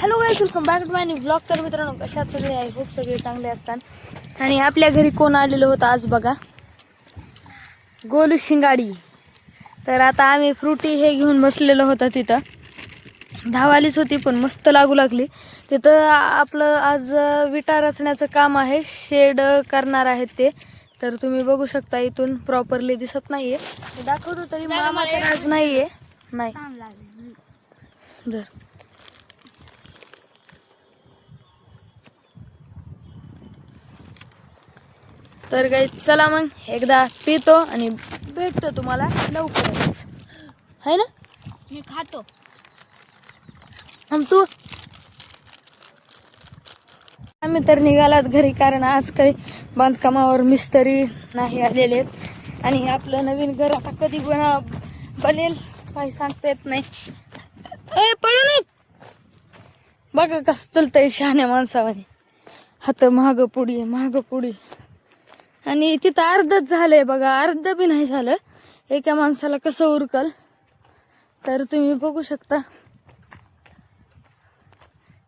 Hello guys, welcome back to my new vlog. तर मित्रांनो, कशात सगळे आहे, खूप सगळे चांगले असतात. आणि आपल्या घरी कोण आलेलं होतं आज बघा, गोलू शिंगाडी. तर आता आम्ही फ्रुटी हे घेऊन बसलेलो होतं तिथं. धावालीच होती पण मस्त लागू लागली. तिथं आपलं आज विटा रचण्याचं काम आहे, शेड करणार आहेत ते. तर तुम्ही बघू शकता, इथून प्रॉपरली दिसत नाहीये, दाखवतो तरी मामा तर आज नाहीये. नाही जर तर काही चला मग एकदा पितो आणि भेटतो तुम्हाला लवकरच, है ना. मी खातो. तू आम्ही तर निघालात घरी, कारण आज काही बांधकामावर मिस्त्री नाही आलेले आहेत. आणि आपलं नवीन घर आता कधी बनेल काही सांगता येत नाही. पळू नये. बघा कसं चलतंय शहाण्या माणसावाने, हात मागं पुढी. आणि तिथं अर्धच झालंय बघा, अर्ध बी नाही झालं. एका माणसाला कसं उरकल, तर तुम्ही बघू शकता.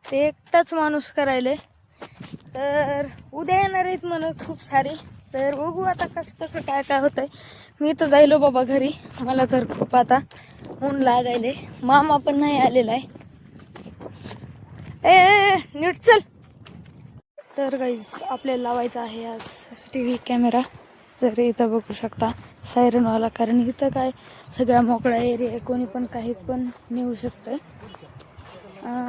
ते एकटाच माणूस करायले. तर उद्या येणार आहेत म्हणत खूप सारे. तर बघू आता कसं काय होतंय. मी तर जायलो बाबा घरी, मला तर खूप आता ऊन लागायले. मामा पण नाही आलेला आहे. नीट चल. तर गाईज, आपल्याला लावायचा आहे आज CCTV कॅमेरा. तर इथं बघू शकता सायरनवाला, कारण इथं काय सगळा मोकळा एरिया आहे, कोणी पण काही पण नेऊ शकतंय.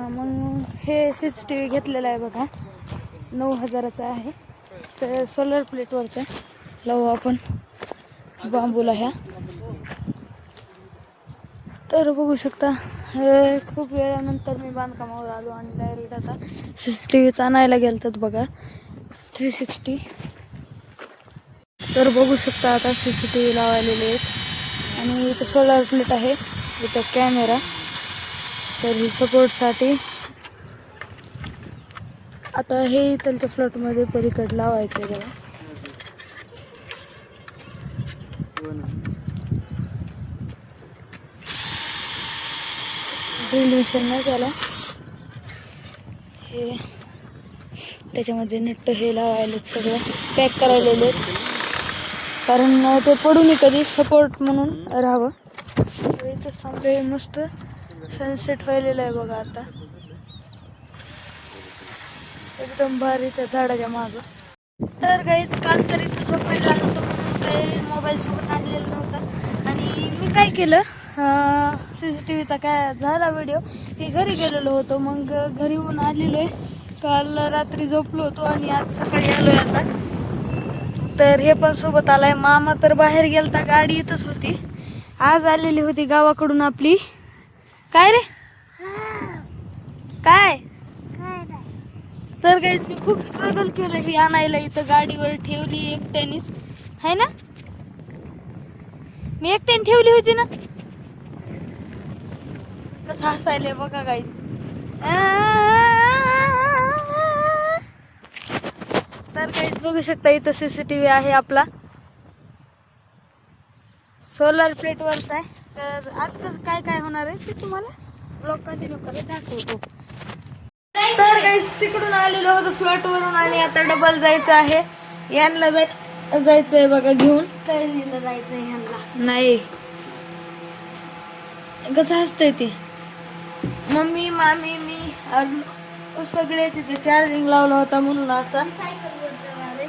मग हे CCTV घेतलेला आहे बघा, 9,000चा आहे. तर सोलर प्लेटवरचा लावू आपण बांबूला ह्या. तर बघू शकता, खूप वेळानंतर मी बांधकामावर आलो आणि डायरेक्ट आता CCTVचा आणायला गेलतात बघा, 360. तर बघू शकता आता CCTV लावलेले आहेत. आणि इथं सोलर प्लेट आहे, इथं कॅमेरा. तर ही सपोर्टसाठी आता हे त्यांच्या फ्लॅटमध्ये पलीकडे लावायचं आहे बघा. ड्रिल मिशन नाही त्याला, हे त्याच्यामध्ये नेट हे लावायला सगळं पॅक करायलेले, कारण ते पडून कधी सपोर्ट म्हणून राहावं. इथं थांबले, मस्त सनसेट व्हायलेला आहे बघा आता, एकदम भारी त्या झाडाच्या मागं. तर काहीच काल तरी इथं झोपायला नव्हतं, काही मोबाईल सोबत आणलेलं नव्हतं. आणि मी काय केलं, CCTVचा काय झाला व्हिडिओ की घरी गेलेलो होतो. मग घरी येऊन आलेलो आहे, काल रात्री झोपलो होतो आणि आज सकाळी आलो आहे आता. तर हे पण सोबत आलाय. मामा तर बाहेर गेलता, गाडी इथंच होती. आज आलेली होती गावाकडून आपली. काय रे काय. तर काहीच मी खूप स्ट्रगल केलं ही आणायला, इथं गाडीवर ठेवली एकट्यानेच, है ना. मी एकट्याने ठेवली होती ना. कसं हसायले बघा काही. तर काहीच बघू शकता, इथं CCTV आहे आपला, सोलर प्लेटवरच आहे. तर आज कसं काय होणार आहे ते तुम्हाला ब्लॉग कंटिन्यू करत दाखवतो. तर काहीच तिकडून आलेलो होतो फ्लॅटवरून, आणि आता डबल जायचं आहे. यांना जायचंय बघा घेऊन. तळणीला जायचंय ह्यांना. नाही, कसं असतंय ते, मम्मी मामी मी सगळे तिथे चार्जिंग लावला होता म्हणून असं. सायकलवर जाणार आहे.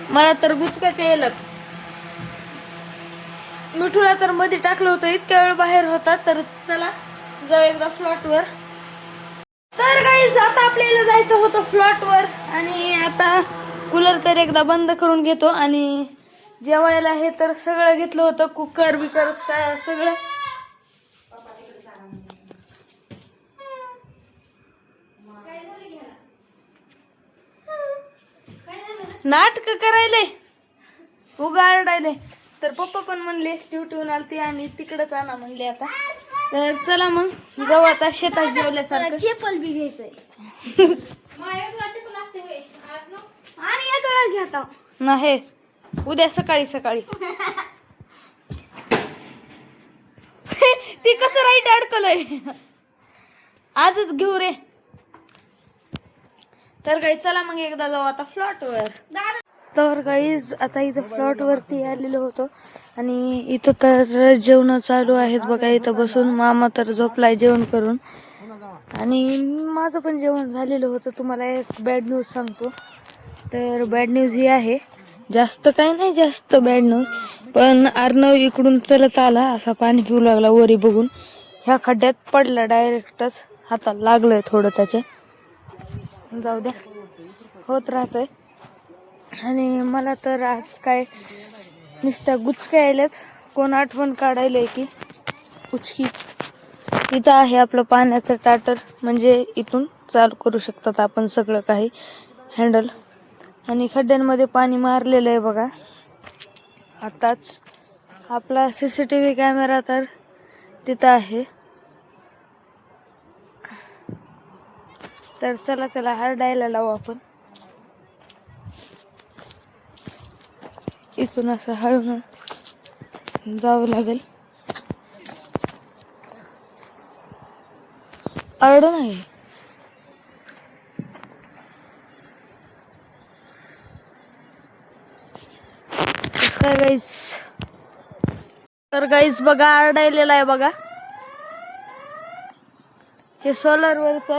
मला तर गुचकाच्या येतात. मिठूला तर मध्ये टाकलं होतं, इतक्या वेळ बाहेर होता. तर चला जाऊ एकदा फ्लॅटवर. तर गाईस, आता आपल्याला जायचं होतं फ्लॅटवर, आणि आता कूलर तर एकदा बंद करून घेतो. आणि जेवायला हे तर सगळं घेतलं होतं, कुकर बिकर सगळं. नाटक करायले, उगाडायले. तर पप्पा पण म्हणले ड्युटीहून आलती आणि तिकडच आणा म्हणले आता. तर चला मग जाऊ आता शेतात जेवल्यासारखं. चप्पल बी घ्यायचंय. आणि या तळात घ्या नाही, उद्या सकाळी. ती कसं राईट अडकलंय. आजच घेऊ रे. तर काही चला मग एकदा जाऊ आता फ्लॉटवर. तर गाईज आता इथं फ्लॉट वरती आलेलो होतो आणि इथं तर जेवण चालू आहेत बघा. इथं बसून मामा तर झोपलाय जेवण करून आणि माझं पण जेवण झालेलं होतं. तुम्हाला एक बॅड न्यूज सांगतो. तर बॅड न्यूज ही आहे, जास्त काही नाही जास्त बॅड न्यूज, पण अर्णव इकडून चलत आला असा पाणी पिऊ लागला वरी बघून, ह्या खड्ड्यात पडला डायरेक्टच. हाताला लागलंय थोडं त्याच्या, जाऊ द्या होत राहतंय. आणि मला तर आज काय नुसत्या गुचक्या आल्यात. कोण आठवण काढायलंय की उचकी. इथं आहे आपलं पाण्याचं टाटर, म्हणजे इथून चालू करू शकतात आपण सगळं काही हँडल. आणि खड्ड्यांमध्ये पाणी मारलेलं आहे बघा आताच. आपला CCTV कॅमेरा तर तिथं आहे. तर चला त्याला हरडायला लावू आपण. इथून असं हळून जावं लागेल. अरड नाही. काय गाईस, तर गाईस बघा आरडायलेला आहे बघा. हे सोलर वरच.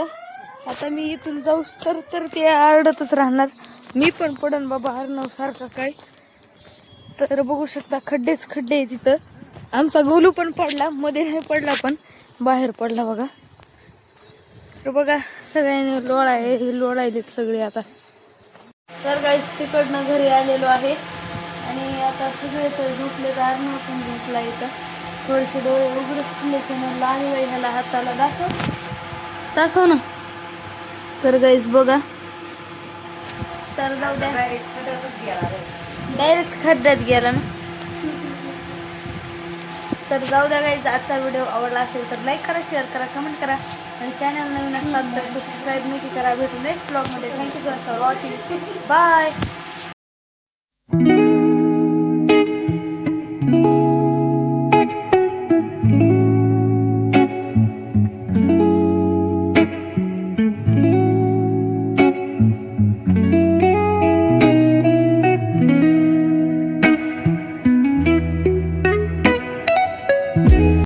आता मी इथून जाऊस तर ते आरडतच राहणार. मी पण पडन बाबा अर्णव सारखा काय. तर बघू शकता खड्डेच खड्डे आहे तिथं. आमचा गोलू पण पडला, मध्ये नाही पडला पण बाहेर पडला बघा. तर बघा सगळ्यांनी लोळायलेत सगळे आता. तर गाईस तिकडनं घरी आलेलो आहे आणि आता सगळे तर झोपले. अर्णव पण झोपला. इथं थोडेसे डोळे उघडत खुले की म्हणलं आहे बाई ह्याला हाताला दाखव ना. तर गाईस बघा, तर जाऊ द्या, डायरेक्ट खड्ड्यात गेला ना. तर जाऊ द्या गाईस, आजचा व्हिडिओ आवडला असेल तर लाईक करा, शेअर करा, कमेंट करा आणि चॅनल नवीन असतात तर सबस्क्राईब नक्की करा. भेटू नेक्स्ट ब्लॉगमध्ये. Thank you for watching. बाय.